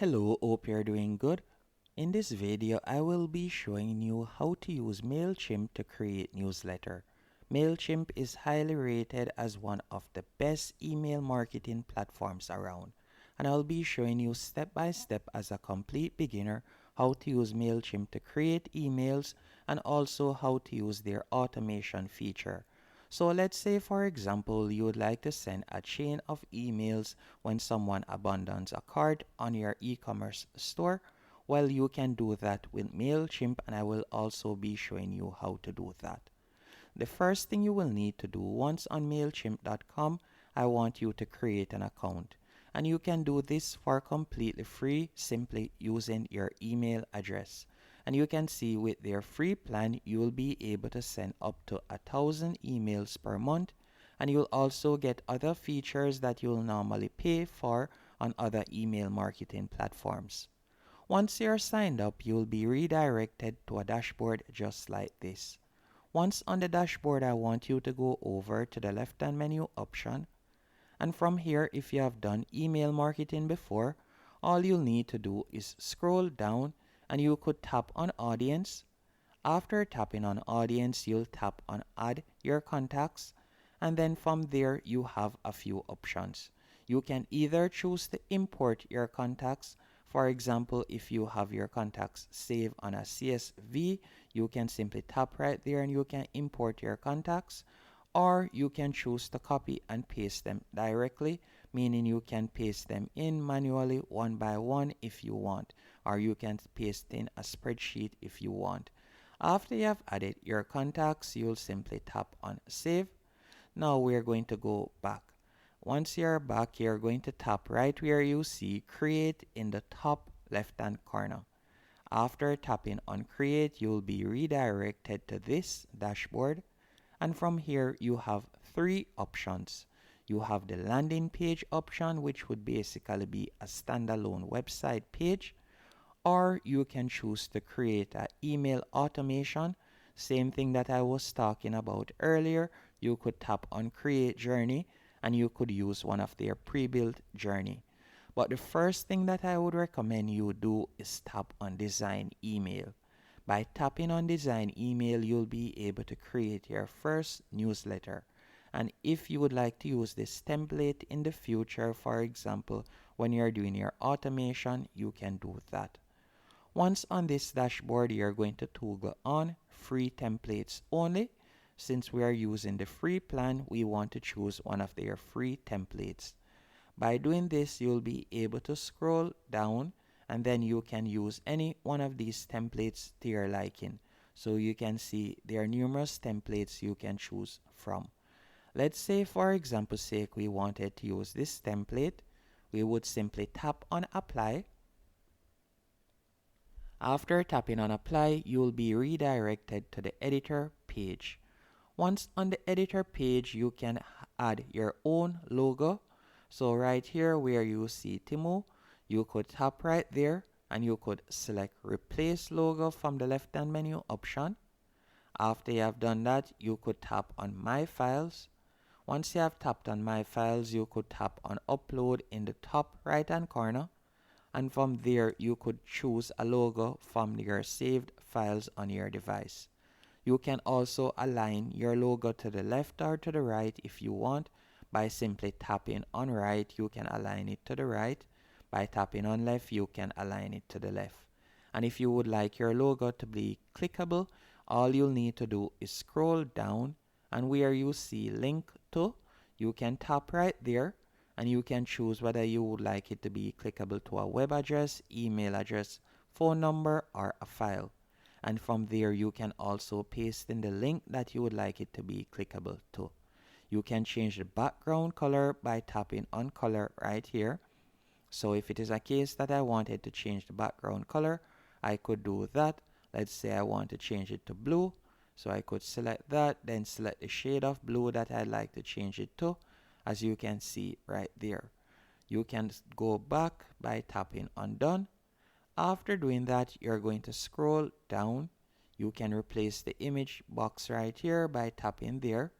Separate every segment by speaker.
Speaker 1: Hello, hope you're doing good. In this video, I will be showing you how to use Mailchimp to create newsletter. Mailchimp is highly rated as one of the best email marketing platforms around. And I'll be showing you step by step as a complete beginner how to use Mailchimp to create emails and also how to use their automation feature. So let's say, for example, you would like to send a chain of emails when someone abandons a cart on your e-commerce store. Well, you can do that with Mailchimp, and I will also be showing you how to do that. The first thing you will need to do once on Mailchimp.com, I want you to create an account. And you can do this for completely free simply using your email address. And you can see with their free plan, you will be able to send up to 1,000 emails per month. And you'll also get other features that you'll normally pay for on other email marketing platforms. Once you're signed up, you'll be redirected to a dashboard just like this. Once on the dashboard, I want you to go over to the left-hand menu option. And from here, if you have done email marketing before, all you'll need to do is scroll down and you could tap on audience. After tapping on audience, you'll tap on add your contacts. And then from there, you have a few options. You can either choose to import your contacts. For example, if you have your contacts saved on a CSV, you can simply tap right there and you can import your contacts. Or you can choose to copy and paste them directly, meaning you can paste them in manually one by one if you want, or you can paste in a spreadsheet if you want. After you have added your contacts, you'll simply tap on save. Now we're going to go back. Once you're back, you're going to tap right where you see create in the top left hand corner. After tapping on create, you'll be redirected to this dashboard. And from here, you have three options. You have the landing page option, which would basically be a standalone website page. Or you can choose to create an email automation. Same thing that I was talking about earlier. You could tap on create journey and you could use one of their pre-built journey. But the first thing that I would recommend you do is tap on design email. By tapping on design email, you'll be able to create your first newsletter. And if you would like to use this template in the future, for example, when you're doing your automation, you can do that. Once on this dashboard, you're going to toggle on free templates only. Since we are using the free plan, we want to choose one of their free templates. By doing this, you'll be able to scroll down and then you can use any one of these templates to your liking. So you can see there are numerous templates you can choose from. Let's say, for example's sake, we wanted to use this template. We would simply tap on apply. After tapping on apply, you'll be redirected to the editor page. Once on the editor page, you can add your own logo. So right here where you see Timo, you could tap right there and you could select replace logo from the left hand menu option. After you have done that, you could tap on my files. Once you have tapped on my files, you could tap on upload in the top right hand corner. And from there, you could choose a logo from your saved files on your device. You can also align your logo to the left or to the right if you want. By simply tapping on right, you can align it to the right. By tapping on left, you can align it to the left. And if you would like your logo to be clickable, all you'll need to do is scroll down and where you see link to, you can tap right there and you can choose whether you would like it to be clickable to a web address, email address, phone number, or a file. And from there, you can also paste in the link that you would like it to be clickable to. You can change the background color by tapping on color right here. So if it is a case that I wanted to change the background color, I could do that. Let's say I want to change it to blue. So I could select that, then select the shade of blue that I'd like to change it to, as you can see right there. You can go back by tapping on done. After doing that, you're going to scroll down. You can replace the image box right here by tapping there.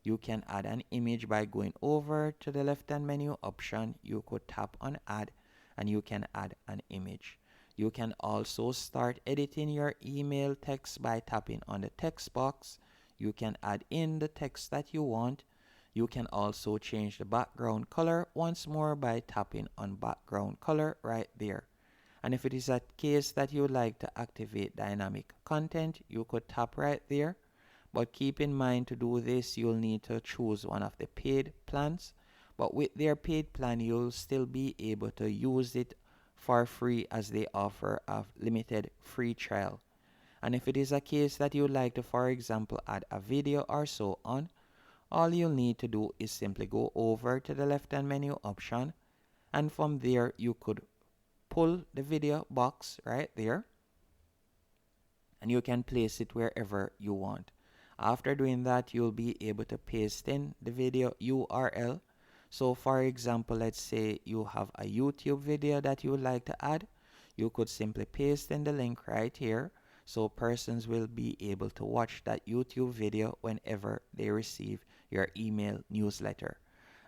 Speaker 1: You can add an image by going over to the left hand menu option. You could tap on add and you can add an image. You can also start editing your email text by tapping on the text box. You can add in the text that you want. You can also change the background color once more by tapping on background color right there. And if it is a case that you would like to activate dynamic content, you could tap right there. But keep in mind, to do this, you'll need to choose one of the paid plans. But with their paid plan, you'll still be able to use it for free, as they offer a limited free trial. And if it is a case that you would like to, for example, add a video or so on, all you'll need to do is simply go over to the left hand menu option, and from there you could pull the video box right there, and you can place it wherever you want. After doing that, you'll be able to paste in the video URL. So for example, let's say you have a YouTube video that you would like to add. You could simply paste in the link right here, so persons will be able to watch that YouTube video whenever they receive your email newsletter.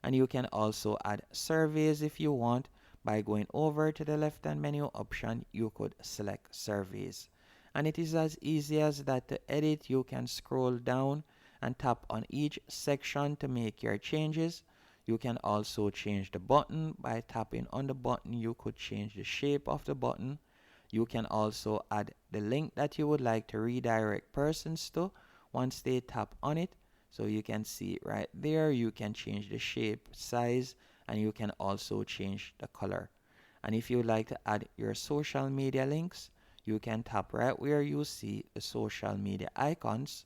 Speaker 1: And you can also add surveys if you want. By going over to the left hand menu option, you could select surveys. And it is as easy as that to edit. You can scroll down and tap on each section to make your changes. You can also change the button. By tapping on the button, you could change the shape of the button. You can also add the link that you would like to redirect persons to once they tap on it. So you can see right there, you can change the shape, size, and you can also change the color. And if you would like to add your social media links, you can tap right where you see the social media icons,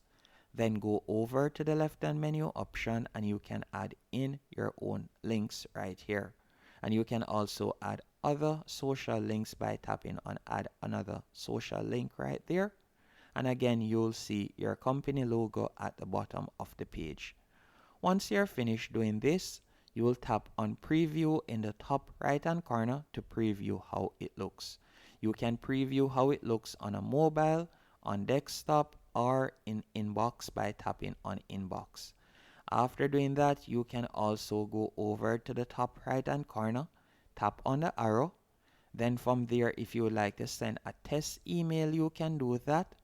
Speaker 1: then go over to the left hand menu option, and you can add in your own links right here. And you can also add other social links by tapping on add another social link right there. And again, you'll see your company logo at the bottom of the page. Once you're finished doing this, you will tap on preview in the top right hand corner to preview how it looks. You can preview how it looks on a mobile, on desktop, or in inbox by tapping on inbox. After doing that, you can also go over to the top right hand corner, tap on the arrow. Then from there, if you would like to send a test email, you can do that.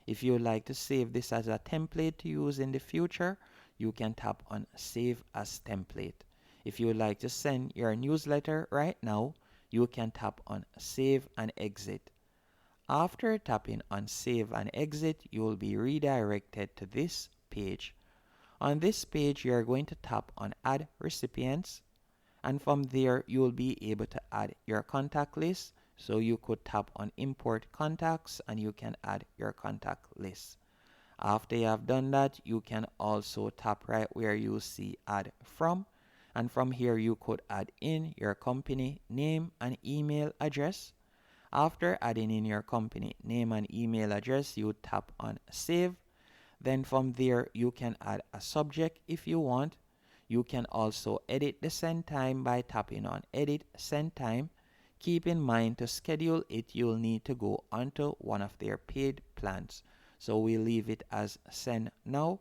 Speaker 1: If you would like to save this as a template to use in the future, you can tap on Save as Template. If you would like to send your newsletter right now, you can tap on Save and Exit. After tapping on Save and Exit, you will be redirected to this page. On this page, you are going to tap on Add Recipients, and from there, you will be able to add your contact list. So you could tap on Import Contacts and you can add your contact list. After you have done that, you can also tap right where you see Add From, and from here you could add in your company name and email address. After adding in your company name and email address, you tap on Save. Then from there, you can add a subject if you want. You can also edit the send time by tapping on Edit Send Time. Keep in mind, to schedule it, you'll need to go onto one of their paid plans. So we'll leave it as Send Now.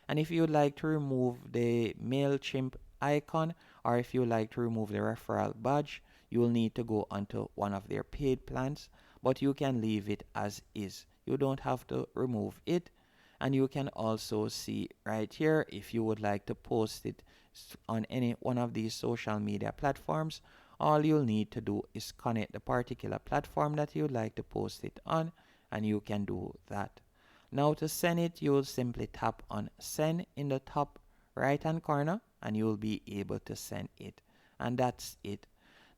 Speaker 1: And if you'd like to remove the Mailchimp icon, or if you'd like to remove the referral badge, you'll need to go onto one of their paid plans. But you can leave it as is. You don't have to remove it. And you can also see right here, if you would like to post it on any one of these social media platforms, all you'll need to do is connect the particular platform that you'd like to post it on, and you can do that. Now to send it, you'll simply tap on Send in the top right hand corner, and you'll be able to send it. And that's it.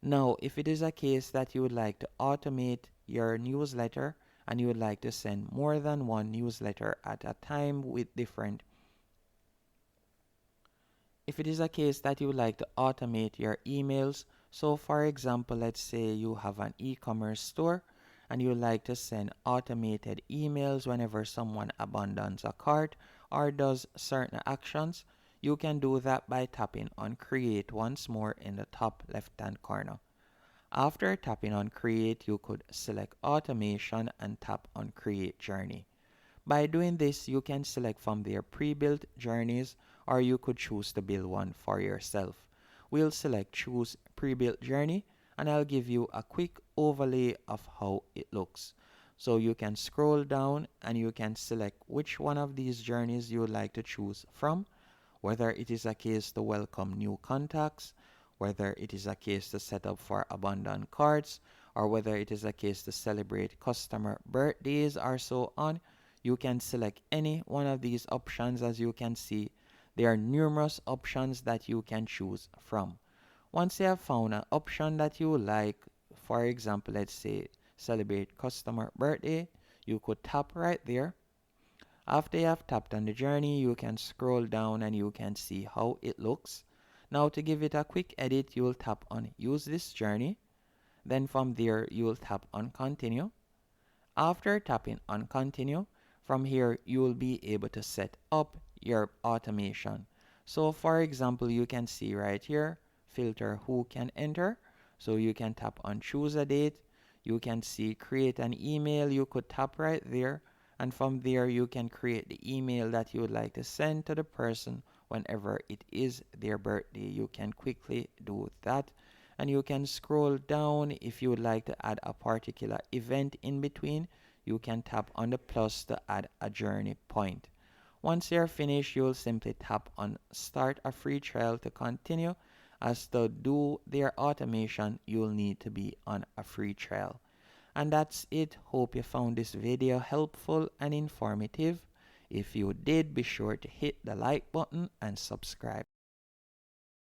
Speaker 1: Now, if it is a case that you would like to automate your newsletter, and you would like to send more than one newsletter at a time with different. If it is a case that you would like to automate your emails, so for example, let's say you have an e-commerce store and you would like to send automated emails whenever someone abandons a cart or does certain actions, you can do that by tapping on Create once more in the top left-hand corner. After tapping on Create, you could select Automation and tap on Create Journey. By doing this, you can select from their pre-built journeys, or you could choose to build one for yourself. We'll select Choose Pre-built Journey, and I'll give you a quick overlay of how it looks. So you can scroll down and you can select which one of these journeys you would like to choose from, whether it is a case to welcome new contacts, whether it is a case to set up for abandoned carts, or whether it is a case to celebrate customer birthdays or so on. You can select any one of these options. As you can see, there are numerous options that you can choose from. Once you have found an option that you like, for example, let's say celebrate customer birthday, you could tap right there. After you have tapped on the journey, you can scroll down and you can see how it looks. Now to give it a quick edit, you will tap on use this journey. Then from there, you will tap on continue. After tapping on continue, from here, you will be able to set up your automation. So for example, you can see right here, filter who can enter. So you can tap on choose a date. You can see create an email. You could tap right there. And from there, you can create the email that you would like to send to the person whenever it is their birthday. You can quickly do that. And you can scroll down if you would like to add a particular event in between. You can tap on the plus to add a journey point. Once you're finished, you'll simply tap on start a free trial to continue. As to do their automation, you'll need to be on a free trial. And that's it. Hope you found this video helpful and informative. If you did, be sure to hit the like button and subscribe.